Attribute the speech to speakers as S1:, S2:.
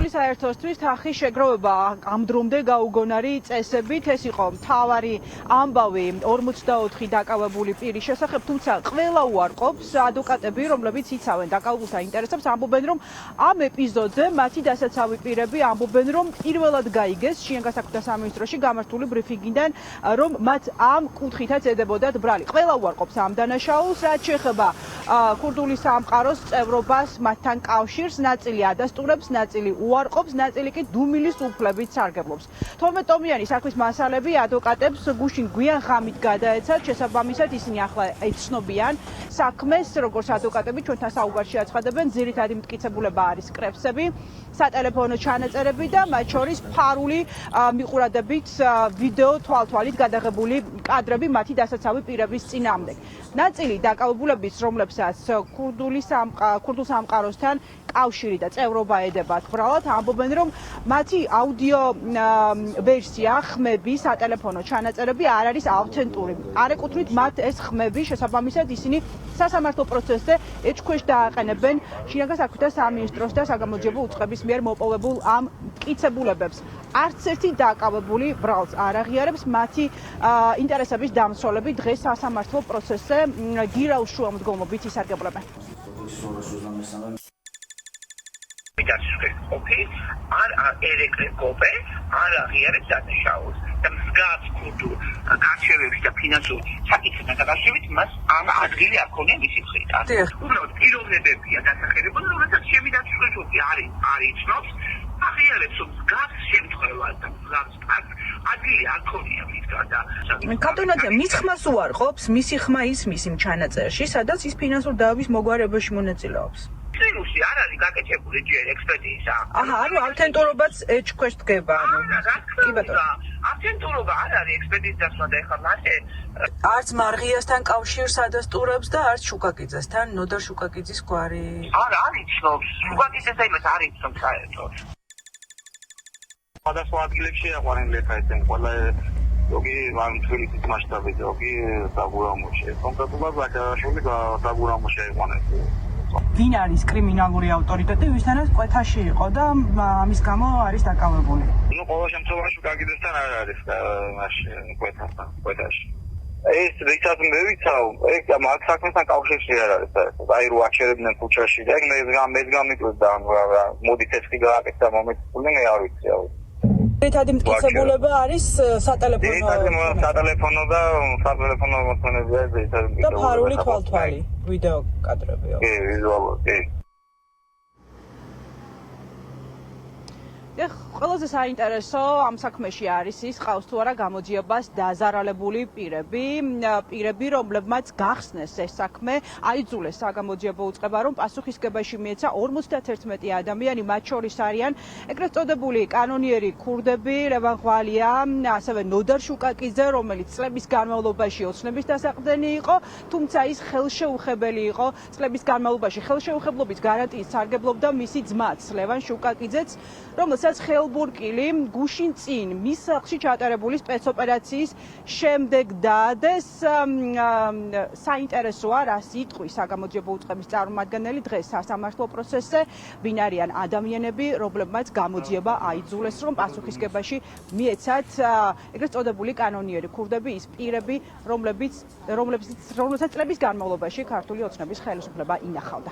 S1: ქურდული საერთოსთვის თანხის შეგროვება ამ დრომდე გაუგონარი წესებით ეს იყო მთავარი ამბავი 44 დაკავებული პირის შესახებ, თუმცა ყველა უარყოფს ადვოკატები, რომლებიც იცავენ დაკავებულთა ინტერესებს, ამბობენ, რომ ამ ეპიზოდზე მათი დასაცავი პირები ამბობენ, რომ პირველად გაიგეს შინაგანსაკუთრებთა სამინისტროში გამართული ბრიფინგიდან, რომ მათ ამ კუთხითაც ედებოდათ ბრალი. ყველა უარყოფს ამ დანაშაულს, რაც შეეხება ქურდული სამყაროს წევრობას, მათთან კავშირს, ნაწილი ადასტურებს, ნაწილი უარყოფს, ნაწილი კი დუმილის უფლებით სარგებლობს. 12 ტომიანი საქმის მასალები ადვოკატებს გუშინ გვიან ღამით გადაეცათ, შესაბამისად ისინი ახლა ეცნობიან საქმეს, როგორც ადვოკატები ჩვენთან საუბარში აცხადებენ, ძირითადი მტკიცებულება არის კრებსები, სატელეფონო ჩანაწერები და მათ შორის ფარული მიყურადებით ვიდეო თვალთვალით გადაღებული კადრები მათი დასაცავი პირების წინააღმდეგ. ნაწილი დაკავებულების, რომლებსაც ქურდულ სამყაროსთან კავშირი და წევრობა ედებათ ბრალად, ამბობენ, რომ მათი აუდიო ვერსია, ხმები, სატელეფონო ჩანაწერები არ არის ავთენტური. არ ეკუთვნით მათ ეს ხმები, შესაბამისად ისინი სასამართლო პროცესზე ეჭქვეშ დააყენებენ შინაგანსაკუთრებთა სამინისტროს და საგამოძიებო უწყების მიერ მოპოვებულ ამ მტკიცებულებებს. არც ერთი დაკავებული ბრალს არ აღიარებს მათი ინტერესების დამცველები დღეს სასამართლო პროცესზე გირაუს შუამდგომობით ისარგებლებენ.
S2: არ ერეკრებობე, არ აღიარებს დანაშაულს და მსგავს ქურდულ გარჩევების და ფინანსურ საკითხებთან დაკავშირებით მას ამ ადგილი არ ქონია მისი მხრიდან. უბრალოდ პიროვნებებია დასახელებული, რომელსაც შემიდაცვლები არ იცნობს, აღიარებს, რომ მსგავს შემთხვევას და მსგავს ფაქტს ადგილი არ ქონია მისგან და
S1: კატონაძე მის ხმას უარყოფს, მისი ხმა ისმის იმ ჩანაწერში, სადაც ის ფინანსურ დაავების მოგვარებაში მონაწილეობს.
S2: სინუსი არ არის გაკეთებული ჯერ ექსპერტიზა.
S1: ანუ ავთენტურობაც ეჭქვეშ დგება,
S2: კი ბატონო. ავთენტურობა არ არის ექსპერტიზას და ეხლა მასე
S1: არც მარღიასთან კავშირს ადასტურებს და არც შუკაკიძესთან, ნოდარ შუკაკიძის გვარი.
S2: არ იცნობს. შუკაკიძეს იმას არ იცნობს საერთოდ. სხვადასხვა ადგილებში აყვანენ ლექაეთენ ყველა ზოგი თბილისის მასშტაბით, ზოგი დაგურამოში. კონკრეტულად ვაკაშული დაგურამოში აყვანეს. ვინ არის კრიმინალური ავტორიტეტი, ვისთანაც კვეთაში იყო და ამის გამო არის დაკავებული? ყოველ შემთხვევაში გაგიდეს-თან არ არის მასში კვეთაში. ეს რიცაც მე ვიცავ, ეგ მაგ საქმესთან კავშირში არ არის საერთოდ. აი რო აჩერებდნენ ქუჩაში და ეგ მე გამიკვირდა მოდით ეს კი გააკეთა მომეწული მე არ ვიცი.
S1: ძირითადი მტკიცებულება არის სატელეფონო
S2: მოსმენებია ძირითადი
S1: და ფარული თვალთვალი ვიდეო კადრებია.
S2: კი, ვიზუალურად, კი.
S1: ყველაზე საინტერესო ამ საქმეში არის ის, ყავს თუ არა გამოძიებას დაზარალებული პირები, რომლებმაც გახსნეს ეს საქმე, აიძულეს საგამოძიებო უწყება, რომ პასუხისგებაში მიეცა 51 ადამიანი, მათ შორის არიან ეგრეთ წოდებული კანონიერი ქურდები, ლევან ღვალია, ასევე ნოდარ შუკაკიძე, რომელიც წლების განმავლობაში ოცნების დასაყრდენი იყო, თუმცა ის ხელშეუხებელი იყო წლების განმავლობაში ხელშეუხებლობის გარანტიის სარგებლობდა მისი ძმაც, ლევან შუკაკიძეც, რომელსაც ხელბურკილი გუშინ წინ მის სახლში ჩატარებული სპეცოპერაციის შემდეგ დაადეს. საინტერესოა, რას იტყვის საგამოძიებო უწყების წარმომადგენელი დღეს სასამართლო პროცესზე, ვინ არიან ადამიანები, რომლებმაც გამოძიება აიძულეს, რომ პასუხისგებაში მიეცათ ეგრეთ წოდებული კანონიერი ქურდები, ის პირები, რომლებსაც წლების განმავლობაში ქართული ოცნების ხელისუფლება ინახავდა.